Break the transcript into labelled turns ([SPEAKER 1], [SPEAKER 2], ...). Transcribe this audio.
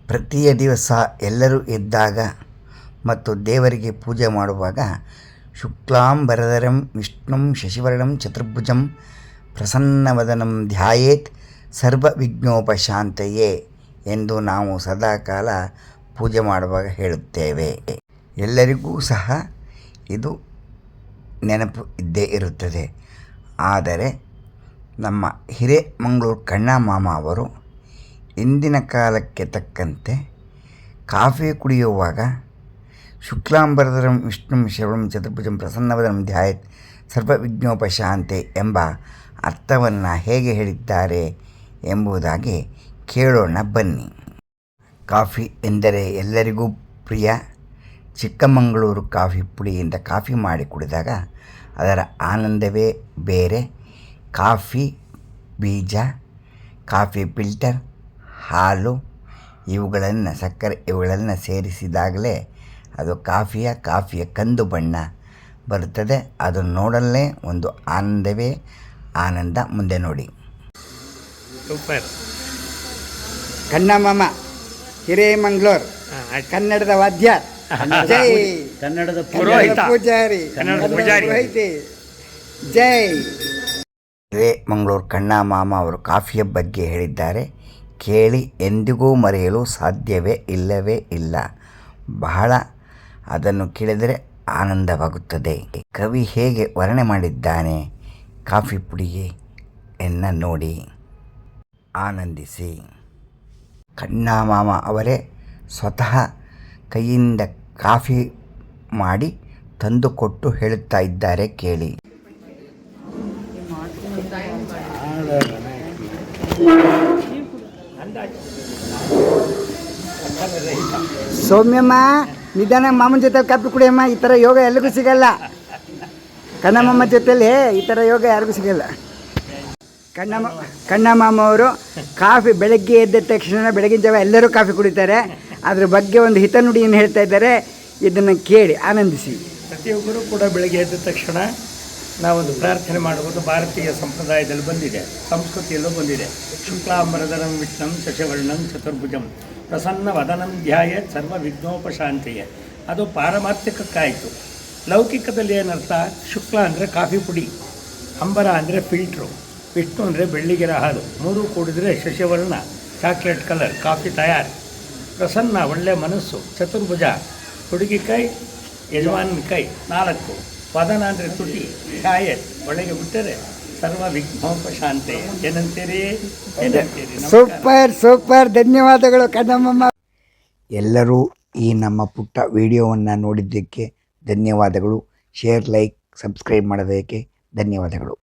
[SPEAKER 1] ಪ್ರತಿಯ ದಿವಸ ಎಲ್ಲರೂ ಎದ್ದಾಗ ಮತ್ತು ದೇವರಿಗೆ ಪೂಜೆ ಮಾಡುವಾಗ ಶುಕ್ಲಾಂಬರಧರಂ ವಿಷ್ಣುಂ ಶಶಿವರ್ಣಂ ಚತುರ್ಭುಜಂ ಪ್ರಸನ್ನವದನಂ ಧ್ಯಾಯೇತ್ ಸರ್ವವಿಘ್ನೋಪಶಾಂತಯೇ ಎಂದು ನಾವು ಸದಾಕಾಲ ಪೂಜೆ ಮಾಡುವಾಗ ಹೇಳುತ್ತೇವೆ. ಎಲ್ಲರಿಗೂ ಸಹ ಇದು ನೆನಪು ಇದ್ದೇ ಇರುತ್ತದೆ. ಆದರೆ ನಮ್ಮ ಹಿರೇಮಂಗಳೂರು ಕಣ್ಣಮಾಮ ಅವರು ಇಂದಿನ ಕಾಲಕ್ಕೆ ತಕ್ಕಂತೆ ಕಾಫಿ ಕುಡಿಯುವಾಗ ಶುಕ್ಲಾಂಬರಧರಂ ವಿಷ್ಣುಂ ಶಶಿವರ್ಣಂ ಚತುರ್ಭುಜಂ ಪ್ರಸನ್ನವದನಂ ಧ್ಯಾಯೇತ್ ಸರ್ವವಿಘ್ನೋಪಶಾಂತೆ ಎಂಬ ಅರ್ಥವನ್ನು ಹೇಗೆ ಹೇಳಿದ್ದಾರೆ ಎಂಬುದಾಗಿ ಕೇಳೋಣ ಬನ್ನಿ. ಕಾಫಿ ಎಂದರೆ ಎಲ್ಲರಿಗೂ ಪ್ರಿಯ. ಚಿಕ್ಕಮಗಳೂರು ಕಾಫಿ ಪುಡಿಯಿಂದ ಕಾಫಿ ಮಾಡಿ ಕುಡಿದಾಗ ಅದರ ಆನಂದವೇ ಬೇರೆ. ಕಾಫಿ ಬೀಜ, ಕಾಫಿ ಫಿಲ್ಟರ್, ಹಾಲು ಸಕ್ಕರೆ ಇವುಗಳನ್ನು ಸೇರಿಸಿದಾಗಲೇ ಅದು ಕಾಫಿಯ ಕಂದು ಬಣ್ಣ ಬರುತ್ತದೆ. ಅದು ನೋಡಲೇ ಒಂದು ಆನಂದವೇ ಆನಂದ. ಮುಂದೆ ನೋಡಿ.
[SPEAKER 2] ಸೂಪರ್.
[SPEAKER 3] ಕಣ್ಣಮಾಮ ಹಿರೇಮಂಗಳೂರು ಕನ್ನಡದ ವಾದ್ಯ, ಜೈ
[SPEAKER 2] ಕನ್ನಡದ
[SPEAKER 3] ಪೂಜಾರಿ, ಪುರೋಹಿತೆ, ಜೈ.
[SPEAKER 1] ಹಿರೇಮಂಗಳೂರು ಕಣ್ಣಮಾಮ ಅವರು ಕಾಫಿಯ ಬಗ್ಗೆ ಹೇಳಿದ್ದಾರೆ. ಕೇಳಿ, ಎಂದಿಗೂ ಮರೆಯಲು ಸಾಧ್ಯವೇ ಇಲ್ಲ. ಬಹಳ ಅದನ್ನು ಕೇಳಿದರೆ ಆನಂದವಾಗುತ್ತದೆ. ಕವಿ ಹೇಗೆ ವರ್ಣನೆ ಮಾಡಿದ್ದಾನೆ ಕಾಫಿ ಪುಡಿಗೆ ಎನ್ನ ನೋಡಿ ಆನಂದಿಸಿ. ಕಣ್ಣಮಾಮ ಅವರೇ ಸ್ವತಃ ಕೈಯಿಂದ ಕಾಫಿ ಮಾಡಿ ತಂದುಕೊಟ್ಟು ಹೇಳುತ್ತಾ ಇದ್ದಾರೆ, ಕೇಳಿ.
[SPEAKER 3] ಸೌಮ್ಯಮ್ಮ, ನಿಧಾನ ಮಾಮನ ಜೊತೆ ಕಾಫಿ ಕುಡಿಯಮ್ಮ. ಈ ಥರ ಯೋಗ ಎಲ್ಲಿಗೂ ಸಿಗಲ್ಲ. ಕಣ್ಣಮ್ಮ ಜೊತೆಲಿ ಈ ಥರ ಯೋಗ ಯಾರಿಗೂ ಸಿಗಲ್ಲ. ಕಣ್ಣಮಾಮ ಅವರು ಕಾಫಿ ಬೆಳಗ್ಗೆ ಎದ್ದ ತಕ್ಷಣ ಬೆಳಗಿನ ಜಾವ ಎಲ್ಲರೂ ಕಾಫಿ ಕುಡಿತಾರೆ. ಅದ್ರ ಬಗ್ಗೆ ಒಂದು ಹಿತನುಡಿಯನ್ನು ಹೇಳ್ತಾ ಇದ್ದಾರೆ, ಇದನ್ನು ಕೇಳಿ ಆನಂದಿಸಿ.
[SPEAKER 2] ಪ್ರತಿಯೊಬ್ಬರೂ ಕೂಡ ಬೆಳಗ್ಗೆ ಎದ್ದ ತಕ್ಷಣ ನಾವೊಂದು ಪ್ರಾರ್ಥನೆ ಮಾಡುವುದು ಭಾರತೀಯ ಸಂಪ್ರದಾಯದಲ್ಲಿ ಬಂದಿದೆ, ಸಂಸ್ಕೃತಿಯಲ್ಲೂ ಬಂದಿದೆ. ಶುಕ್ಲಾಂಬರಧರಂ ವಿಷ್ಣುಂ ಶಶಿವರ್ಣಂ ಚತುರ್ಭುಜಂ ಪ್ರಸನ್ನವದನಂ ಧ್ಯಾಯೇತ್ ಸರ್ವವಿಘ್ನೋಪಶಾಂತಯೇ. ಅದು ಪಾರಮಾರ್ಥಿಕಕ್ಕಾಯಿತು. ಲೌಕಿಕದಲ್ಲಿ ಏನರ್ಥ? ಶುಕ್ಲ ಅಂದರೆ ಕಾಫಿ ಪುಡಿ, ಅಂಬರ ಅಂದರೆ ಫಿಲ್ಟ್ರು, ವಿಷ್ಣು ಅಂದರೆ ಬೆಳ್ಳಿಗೆರ ಹಾಲು, ಮೂರೂ ಕೂಡಿದರೆ ಶಶಿವರ್ಣ ಚಾಕ್ಲೇಟ್ ಕಲರ್ ಕಾಫಿ ತಯಾರು. ಪ್ರಸನ್ನ ಒಳ್ಳೆಯ ಮನಸ್ಸು, ಚತುರ್ಭುಜ ಹುಡುಗಿ ಕೈ, ಯಜಮಾನನ ಕೈ 4, ವದನ ಅಂದರೆ ತುಟಿ, ಧ್ಯಾಯೇತ್ ಒಳಗೆ ಬಿಟ್ಟರೆ ಸರ್ವ ವಿಘ್ನೋಪಶಾಂತೆ. ಏನಂತೀರಿ?
[SPEAKER 3] ಸೂಪರ್. ಧನ್ಯವಾದಗಳು ಕಣ್ಣಮ್ಮ.
[SPEAKER 1] ಎಲ್ಲರೂ ಈ ನಮ್ಮ ಪುಟ್ಟ ವಿಡಿಯೋವನ್ನು ನೋಡಿದ್ದಕ್ಕೆ ಧನ್ಯವಾದಗಳು. ಶೇರ್, ಲೈಕ್, ಸಬ್ಸ್ಕ್ರೈಬ್ ಮಾಡೋದಕ್ಕೆ ಧನ್ಯವಾದಗಳು.